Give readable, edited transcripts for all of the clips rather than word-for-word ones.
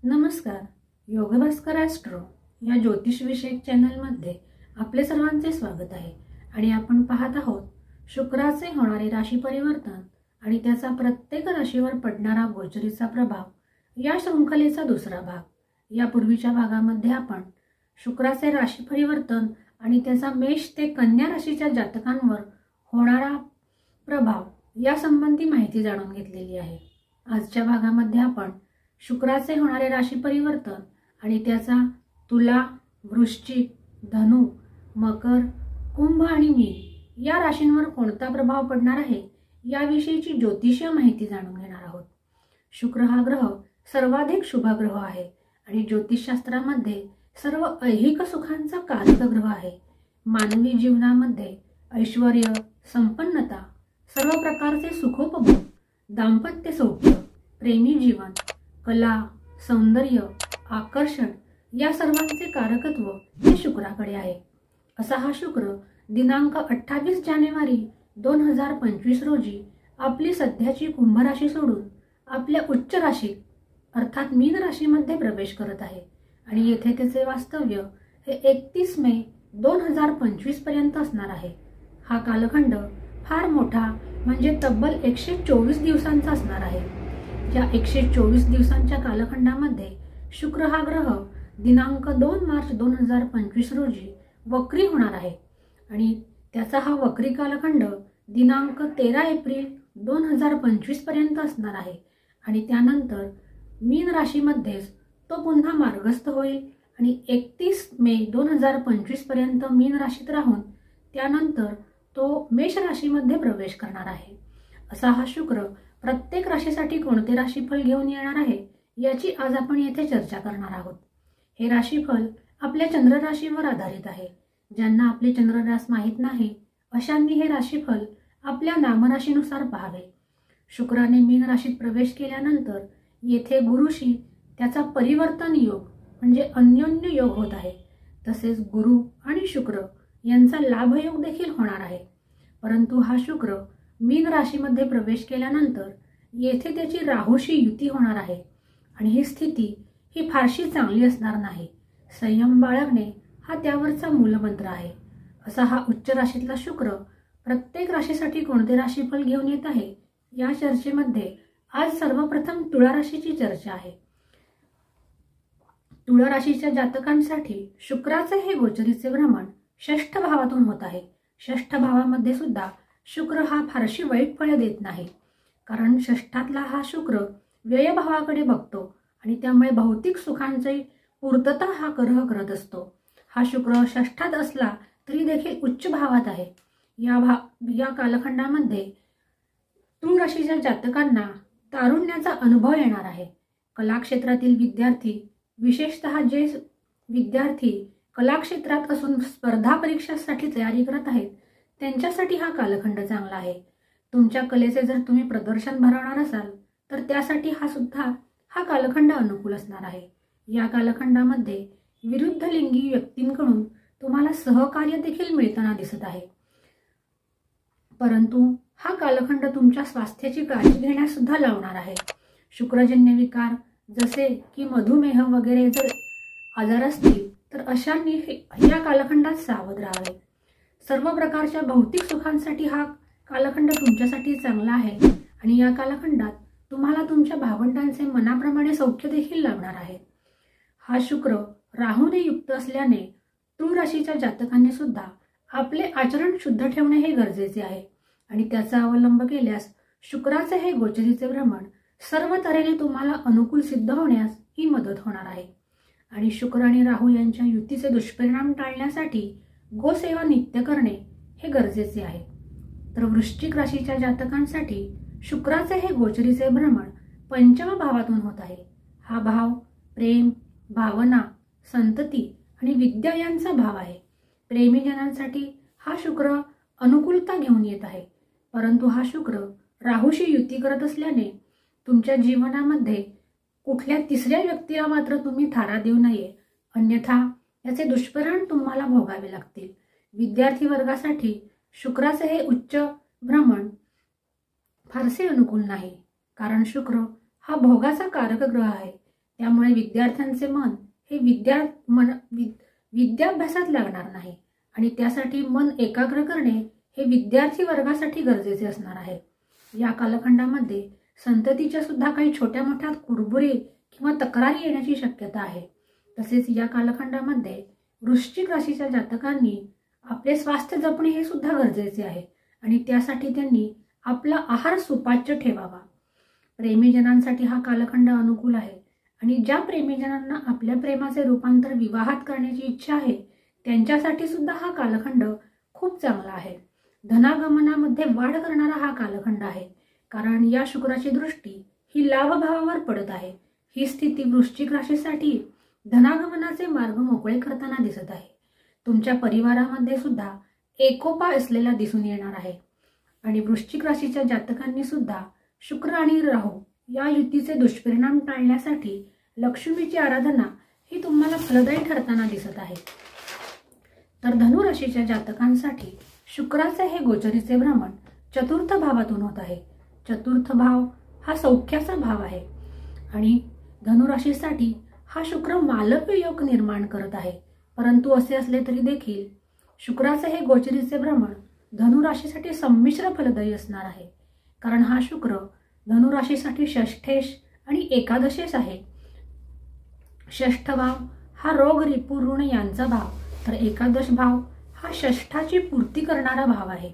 नमस्कार. योगभास्कर ॲस्ट्रो या ज्योतिषविषयक चॅनलमध्ये आपले सर्वांचे स्वागत आहे आणि आपण पाहत आहोत शुक्राचे होणारे राशी परिवर्तन आणि त्याचा प्रत्येक राशीवर पडणारा गोचरीचा प्रभाव या शृंखलेचा दुसरा भाग. यापूर्वीच्या भागामध्ये आपण शुक्राचे राशी परिवर्तन आणि त्याचा मेष ते कन्या राशीच्या जातकांवर होणारा प्रभाव या संबंधी माहिती जाणून घेतलेली आहे. आजच्या भागामध्ये आपण शुक्राचे होणारे राशी परिवर्तन आणि त्याचा तुला, वृश्चिक, धनु, मकर, कुंभ आणि मीन या राशींवर कोणता प्रभाव पडणार आहे याविषयीची ज्योतिषीय माहिती जाणून घेणार आहोत. शुक्र हा ग्रह सर्वाधिक शुभ ग्रह आहे आणि ज्योतिषशास्त्रामध्ये सर्व ऐहिक सुखांचा कारक ग्रह आहे. मानवी जीवनामध्ये ऐश्वर्य, संपन्नता, सर्व प्रकारचे सुखोपभोग, दाम्पत्य सौख्य, प्रेमी जीवन, कला, सौंदर्य, आकर्षण या सर्वांचे कारकत्व हे शुक्राकडे आहे. असा हा शुक्र दिनांक 28 जानेवारी 2025 रोजी आपली सध्याची कुंभ राशी सोडून आपल्या उच्च राशीत अर्थात मीन राशीमध्ये प्रवेश करत आहे आणि येथे त्याचे वास्तव्य हे 31 मे 2025 पर्यंत असणार आहे. हा कालखंड फार मोठा म्हणजे तब्बल 124 दिवसांचा असणार आहे. या 124 दिवसांच्या कालखंडामध्ये शुक्र हा ग्रह दिनांक 2 मार्च 2025 रोजी वक्री होणार आहे आणि त्याचा हा वक्री कालखंड दिनांक 13 एप्रिल 2025 पर्यंत असणार आहे आणि त्यानंतर मीन राशीमध्येच तो पुन्हा मार्गस्थ होईल आणि 31 मे 2025 पर्यंत मीन राशीत राहून त्यानंतर तो मेष राशीमध्ये प्रवेश करणार आहे. असा हा शुक्र प्रत्येक राशीसाठी कोणते राशीफल घेऊन येणार आहे याची आज आपण येथे चर्चा करणार आहोत. हे राशीफल आपल्या चंद्र राशीवर आधारित आहे. ज्यांना आपले चंद्ररास माहीत नाही अशांनी हे राशीफल आपल्या नामराशीनुसार पाहावे. शुक्राने मीन राशीत प्रवेश केल्यानंतर येथे गुरुशी त्याचा परिवर्तन योग म्हणजे अन्योन्य योग होत आहे. तसेच गुरु आणि शुक्र यांचा लाभयोग देखील होणार आहे. परंतु हा शुक्र मीन राशीमध्ये प्रवेश केल्यानंतर येथे त्याची राहूशी युती होणार आहे आणि ही स्थिती ही फारशी चांगली असणार नाही. संयम बाळगणे हा त्यावरचा मूलमंत्र आहे. असा हा उच्च राशीतला शुक्र प्रत्येक राशीसाठी कोणते राशीफल घेऊन येत आहे या चर्चेमध्ये आज सर्वप्रथम तुळा राशीची चर्चा आहे. तुळा राशीच्या जातकांसाठी शुक्राचे हे गोचरीचे भ्रमण षष्ठ भावातून होत आहे. षष्ठ भावामध्ये सुद्धा शुक्र हा फारशी वाईट फळे देत नाही, कारण षष्ठातला हा शुक्र व्ययभावाकडे बघतो आणि त्यामुळे भौतिक सुखांची पूर्तता हा ग्रह करत असतो. हा शुक्र षष्ठात असला तरी देखील उच्च भावात आहे. या कालखंडामध्ये तुळ राशीच्या जातकांना तारुण्याचा अनुभव येणार आहे. कलाक्षेत्रातील विद्यार्थी, विशेषतः जे विद्यार्थी कलाक्षेत्रात असून स्पर्धा परीक्षांसाठी तयारी करत आहेत त्यांच्यासाठी हा कालखंड चांगला आहे. तुमच्या कलेचे जर तुम्ही प्रदर्शन भरवणार असाल तर त्यासाठी हा कालखंड अनुकूल असणार आहे. या कालखंडामध्ये विरुद्ध लिंगी व्यक्तींकडून तुम्हाला सहकार्य देखील मिळताना दिसत आहे. परंतु हा कालखंड तुमच्या स्वास्थ्याची काळजी घेण्यास सुद्धा लावणार आहे. शुक्रजन्य विकार जसे की मधुमेह वगैरे जर आजार असतील तर अशांनी या कालखंडात सावध राहावे. सर्व प्रकारच्या भौतिक सुखांसाठी हा कालखंड तुमच्यासाठी चांगला आहे आणि या कालखंडात तुम्हाला तुमच्या भावंडांचे मनाप्रमाणे सौख्य देखील लाभणार आहे. हा शुक्र राहूने युक्त असल्याने तुळ राशीच्या जातकांनी सुद्धा आपले आचरण शुद्ध ठेवणे हे गरजेचे आहे आणि त्याचा अवलंब केल्यास शुक्राचे हे गोचरीचे भ्रमण सर्व तऱ्हेने तुम्हाला अनुकूल सिद्ध होण्यास ही मदत होणार आहे. आणि शुक्र आणि राहू यांच्या युतीचे दुष्परिणाम टाळण्यासाठी गोसेवा नित्य करणे हे गरजेचे आहे. तर वृश्चिक राशीच्या जातकांसाठी शुक्राचे हे गोचरीचे भ्रमण पंचम भावातून होत आहे. हा भाव प्रेम, भावना, संतती आणि विद्या यांचा भाव आहे. प्रेमीजनांसाठी हा शुक्र अनुकूलता घेऊन येत आहे. परंतु हा शुक्र राहूशी युती करत असल्याने तुमच्या जीवनामध्ये कुठल्या तिसऱ्या व्यक्तीला मात्र तुम्ही थारा देऊ नये, अन्यथा याचे दुष्परिणाम तुम्हाला भोगावे लागतील. विद्यार्थी वर्गासाठी शुक्राचे हे उच्च भ्रमण फारसे अनुकूल नाही, कारण शुक्र हा भोगाचा कारक ग्रह आहे. त्यामुळे विद्यार्थ्यांचे मन हे विद्याभ्यासात लागणार नाही आणि त्यासाठी मन एकाग्र करणे हे विद्यार्थी वर्गासाठी गरजेचे असणार आहे. या कालखंडामध्ये संततीच्या सुद्धा काही छोट्या मोठ्या कुरबुरी किंवा तक्रारी येण्याची शक्यता आहे. तसेच या कालखंडामध्ये वृश्चिक राशीच्या जातकांनी आपले स्वास्थ्य जपणे हे सुद्धा गरजेचे आहे आणि त्यासाठी त्यांनी आपला आहार सुपाच्य ठेवावा. प्रेमीजनांसाठी हा कालखंड अनुकूल आहे आणि ज्या प्रेमीजनांना आपल्या प्रेमाचे रूपांतर विवाहात करण्याची इच्छा आहे त्यांच्यासाठी सुद्धा हा कालखंड खूप चांगला आहे. धनागमनामध्ये वाढ करणारा हा कालखंड आहे, कारण या शुक्राची दृष्टी ही लाभभावावर पडत आहे. ही स्थिती वृश्चिक राशीसाठी धनागमनाचे मार्ग मोकळे करताना दिसत आहे. तुमच्या परिवारामध्ये सुद्धा एकोपा असलेला दिसून येणार आहे आणि वृश्चिक राशीच्या जातकांनी सुद्धा शुक्र आणि राहू या युतीचे दुष्परिणाम टाळण्यासाठी लक्ष्मीची आराधना ही तुम्हाला फलदायी ठरताना दिसत आहे. तर धनु राशीच्या जातकांसाठी शुक्राचे हे गोचरीचे भ्रमण चतुर्थ भावातून होत आहे. चतुर्थ भाव हा सौख्याचा भाव आहे आणि धनुराशीसाठी हा शुक्र मालव्य योग निर्माण करत आहे. परंतु असे असले तरी देखील शुक्राचे हे गोचरीचे भ्रमण धनुराशीसाठी संमिश्र फलदायी असणार आहे, कारण हा शुक्र धनुराशीसाठी षष्ठेश आणि एकादशेश आहे. षष्ठ भाव हा रोग रिपू ऋण यांचा भाव, तर एकादश भाव हा षष्ठाची पूर्ती करणारा भाव आहे.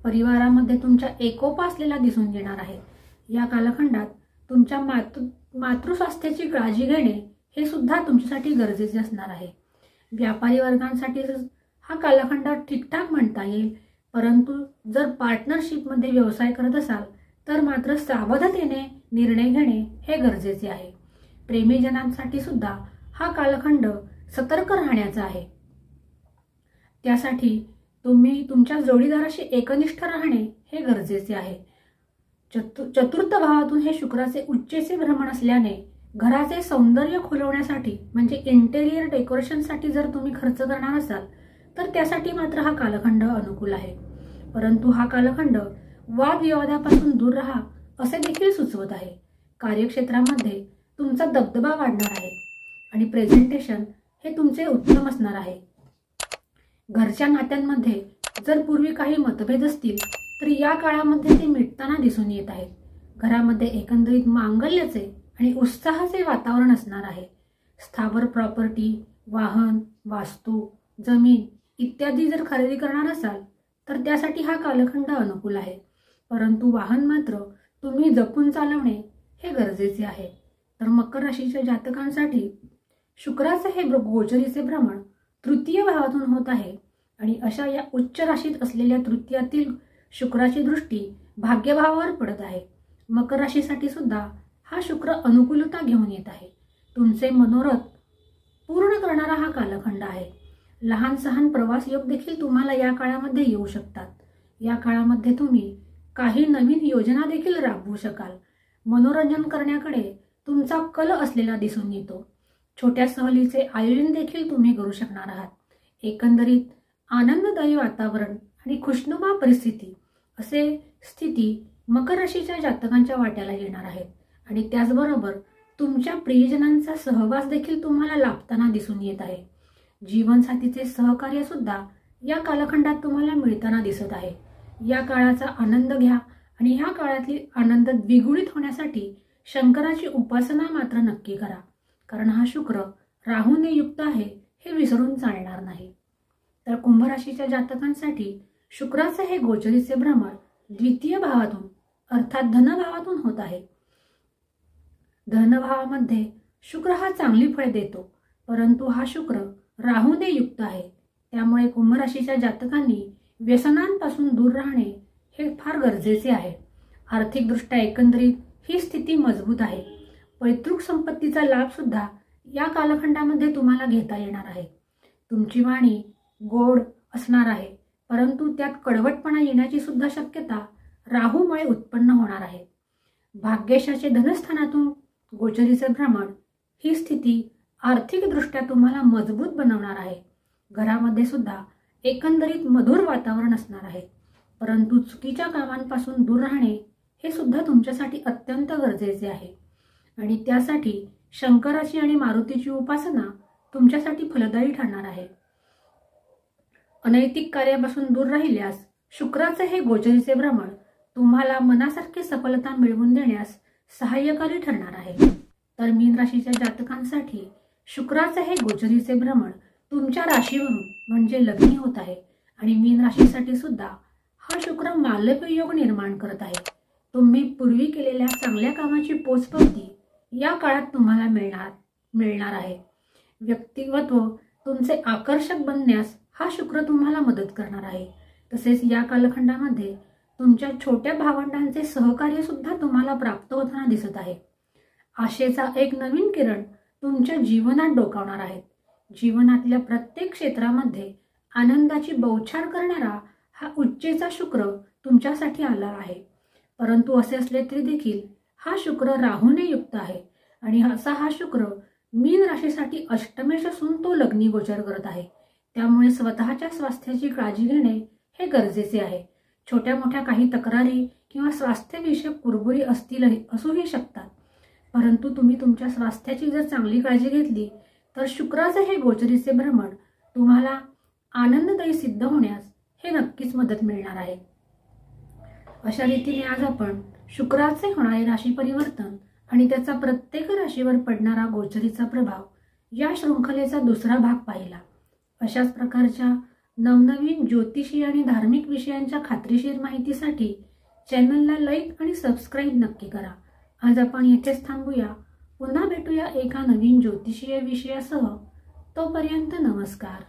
परिवारामध्ये तुमच्या एकोपा असलेला दिसून येणार आहे. या कालखंडात तुमच्या मातृस्वास्थ्याची काळजी घेणे हे सुद्धा तुमच्यासाठी गरजेचे असणार आहे. व्यापारी वर्गांसाठी हा कालखंड ठीकठाक म्हणता येईल, परंतु जर पार्टनरशिपमध्ये व्यवसाय करत असाल तर मात्र सावधतेने निर्णय घेणे हे गरजेचे आहे. प्रेमीजनांसाठी सुद्धा हा कालखंड सतर्क राहण्याचा आहे. त्यासाठी तुम्ही तुमच्या जोडीदाराशी एकनिष्ठ राहणे हे गरजेचे आहे. चतुर्थ भावातून हे शुक्राचे उच्चेचे भ्रमण असल्याने घराचे सौंदर्य खुलवण्यासाठी म्हणजे इंटेरियर डेकोरेशनसाठी जर तुम्ही खर्च करणार असाल तर त्यासाठी मात्र हा कालखंड अनुकूल आहे. परंतु हा कालखंड वादविवादापासून दूर राहा असे देखील सुचवत आहे. कार्यक्षेत्रामध्ये तुमचा दबदबा वाढणार आहे आणि प्रेझेंटेशन हे तुमचे उत्तम असणार आहे. घरच्या नात्यांमध्ये जर पूर्वी काही मतभेद असतील तर या काळामध्ये ते मिटताना दिसून येत आहेत. घरामध्ये एकंदरीत मांगल्याचे आणि उत्साहाचे वातावरण असणार आहे. स्थावर प्रॉपर्टी, वाहन, वास्तू, जमीन इत्यादी जर खरेदी करणार असाल तर त्यासाठी हा कालखंड अनुकूल आहे. परंतु वाहन मात्र तुम्ही जपून चालवणे हे गरजेचे आहे. तर मकर राशीच्या जातकांसाठी शुक्राचे हे गोचरीचे भ्रमण तृतीय भावातून होत आहे आणि अशा या उच्च राशीत असलेल्या तृतीयातील शुक्राची दृष्टी भाग्यभावावर पडत आहे. मकर राशीसाठी सुद्धा हा शुक्र अनुकूलता घेऊन येत आहे. तुमचे मनोरथ पूर्ण करणारा हा कालखंड आहे. लहान सहान प्रवास योग देखील तुम्हाला या काळामध्ये येऊ शकतात. या काळामध्ये तुम्ही काही नवीन योजना देखील राबवू शकाल. मनोरंजन करण्याकडे तुमचा कल असलेला दिसून येतो. छोट्या सहलीचे आयोजन देखील तुम्ही करू शकणार आहात. एकंदरीत आनंददायी वातावरण आणि खुशनुमा परिस्थिती असे स्थिती मकर राशीच्या जातकांच्या वाट्याला येणार आहेत आणि त्याचबरोबर तुमच्या प्रियजनांचा सहवास देखील तुम्हाला लाभताना दिसून येत आहे. जीवनसाथीचे सहकार्य सुद्धा या कालखंडात तुम्हाला मिळताना दिसत आहे. या काळाचा आनंद घ्या आणि ह्या काळातली आनंद द्विगुणित होण्यासाठी शंकराची उपासना मात्र नक्की करा, कारण हा शुक्र राहूने युक्त आहे हे विसरून चालणार नाही. तर कुंभ राशीच्या जातकांसाठी शुक्राचे हे गोचरीचे भ्रमण द्वितीय भावातून अर्थात धनभावातून होत आहे. धनभावामध्ये शुक्र हा चांगली फळे देतो, परंतु हा शुक्र राहूने युक्त आहे. त्यामुळे कुंभ राशीच्या जातकांनी व्यसनांपासून दूर राहणे हे फार गरजेचे आहे. आर्थिकदृष्ट्या एकंदरीत ही स्थिती मजबूत आहे. पैतृक संपत्तीचा लाभ सुद्धा या कालखंडामध्ये तुम्हाला घेता येणार आहे. तुमची वाणी गोड असणार आहे, परंतु त्यात कडवटपणा येण्याची सुद्धा शक्यता राहूमुळे उत्पन्न होणार आहे. भाग्यशाचे धनस्थानातून गोचरीचे भ्रमण ही स्थिती आर्थिकदृष्ट्या तुम्हाला मजबूत बनवणार आहे. घरामध्ये सुद्धा एकंदरीत मधुर वातावरण असणार आहे, परंतु चुकीच्या कामांपासून दूर राहणे हे सुद्धा तुमच्यासाठी अत्यंत गरजेचे आहे आणि त्यासाठी शंकराची आणि मारुतीची उपासना तुमच्यासाठी फलदायी ठरणार आहे. अनैतिक कार्यापासून दूर राहिल्यास शुक्राचे हे गोचरीचे भ्रमण तुम्हाला मनासारखी सफलता मिळवून देण्यास सहाय्यकारी ठरणार आहे. तर मीन राशीच्या जातकांसाठी शुक्राचे हे गोचरीचे भ्रमण तुमच्या राशीवरून म्हणजे लग्नी होत आहे आणि मीन राशीसाठी सुद्धा हा शुक्र मालव्य योग निर्माण करत आहे. तुम्ही पूर्वी केलेल्या चांगल्या कामाची पोचपावती या काळात तुम्हाला मिळणार आहे. व्यक्तिमत्व तुमचे आकर्षक बनण्यास हा शुक्र तुम्हाला मदत करणार आहे. तसेच या कालखंडामध्ये तुमच्या छोट्या भावंडांचे सहकार्य सुद्धा तुम्हाला प्राप्त होताना दिसत आहे. आशेचा एक नवीन किरण तुमच्या जीवनात डोकावणार आहेत. जीवनातल्या प्रत्येक क्षेत्रामध्ये आनंदाची बौछार करणारा हा उच्चेचा शुक्र तुमच्यासाठी आला आहे. परंतु असे असले तरी देखील हा शुक्र राहूने युक्त आहे आणि असा हा शुक्र मीन राशीसाठी अष्टमेश असून तो लग्नी गोचर करत आहे. त्यामुळे स्वतःच्या स्वास्थ्याची काळजी घेणे हे गरजेचे आहे. छोट्या मोठ्या काही तक्रारी किंवा स्वास्थ्यविषयक कुरबुरी असूही शकतात, परंतु तुम्ही तुमच्या स्वास्थ्याची जर चांगली काळजी घेतली तर शुक्राचे हे गोचरीचे भ्रमण तुम्हाला आनंददायी सिद्ध होण्यास हे नक्कीच मदत मिळणार आहे. अशा रीतीने आज आपण शुक्राचे होणारे राशी परिवर्तन आणि त्याचा प्रत्येक राशीवर पडणारा गोचरीचा प्रभाव या शृंखलेचा दुसरा भाग पाहिला. अशाच प्रकारच्या नवनवीन ज्योतिषी आणि धार्मिक विषयांच्या खात्रीशीर माहितीसाठी चॅनलला लाईक आणि सबस्क्राईब नक्की करा. आज आपण येथेच थांबूया. पुन्हा भेटूया एका नवीन ज्योतिषीय विषयासह. तोपर्यंत नमस्कार.